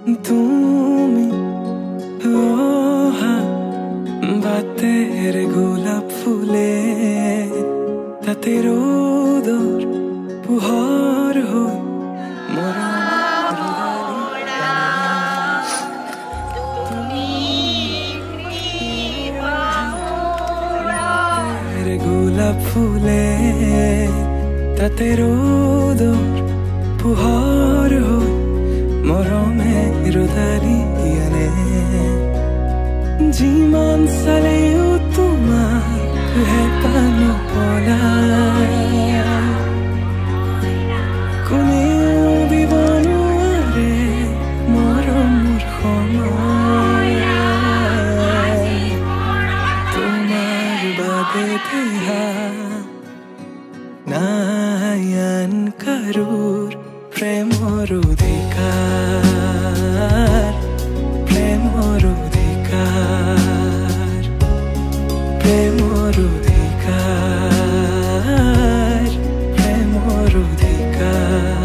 তুমি বাতেৰ গোলাপ ফুলে তাতে ৰোদৰ পুহৰ হই গোলাপ ফুলে তাতে ৰোদৰ পুহৰ হই মৰমেৰ দাৰিয়ানে যিমান চালেও তোমাকহে পান পলাই কোনেও দিব নোৱাৰে মৰমৰ সময় তোমাৰ বাবে দেহা নাই আন কাৰোৰ প্ৰেমৰ অধিকাৰ প্ৰেমৰ অধিকাৰ প্ৰেমৰ অধিকাৰ প্ৰেমৰ অধিকাৰ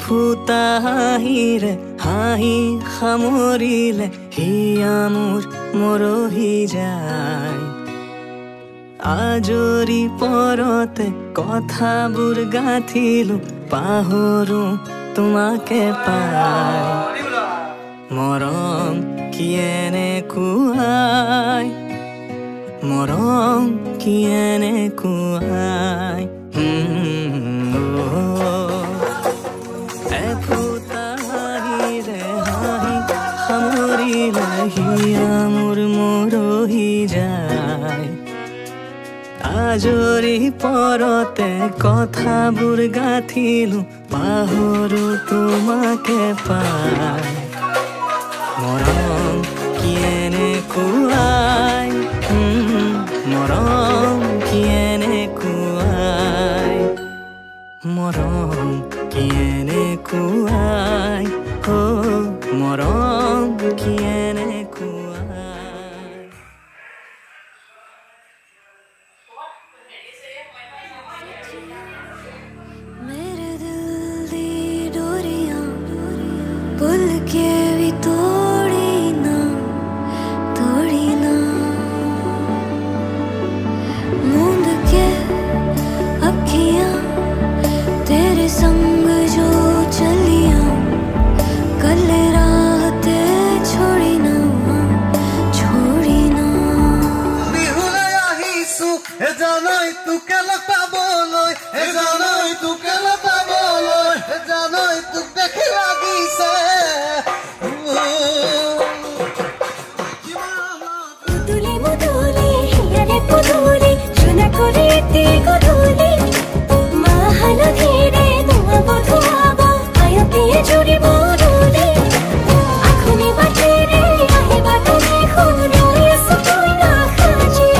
ফুটা হাঁহিৰে হাঁহি সামৰিলে হিয়া মোৰ মৰহি যায় আজৰি পৰতে কথাবোৰ গাঁঠিলো পাহৰো তোমাকে পাই মৰম কি এনেকুৱাই মৰম কি এনেকুৱাই হিয়া মোৰ মৰহি যায় আজৰি পৰতে কথাবোৰ গাঁঠিলো পাহৰো তোমাকে পাই মৰম কি এনেকুৱাই মৰম কি এনেকুৱাই মৰম কি এনেকুৱাই মৰম কি मेरे दिल दी डोरियां भुल के भी तोड़ी ना मूंद के अखियां तेरे संग जो चलियां कल राहते छोड़ी ना হে জানাই তোকে লগ পাবলৈ হে জানাই তোকে লগ পাবলৈ হে জানাই তোক দেখি লাগিছে মুদুলি মুদুলি হিয়ারে পুদুলি সোনা করে তে গধুলি মা হালধিরে নোয়া বধুয়াব আয়তে জুড়ি বদুলি আখনি বাটে রে আহে বাটনে খুন রয়ে সুতুই না খাজি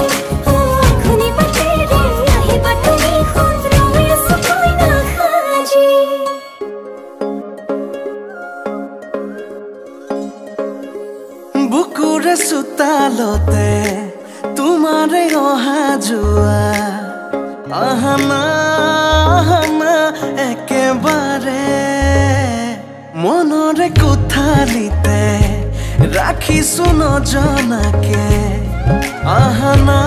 আখনি বাটে রে আহে বাটনে খুন রয়ে সুতুই না খাজি বুকুৰে চোতালতে তোমাৰে অহা যোৱা আহানা একেবাৰে মনৰে কোঠালিতে ৰাখিছো নজনাকে আহানা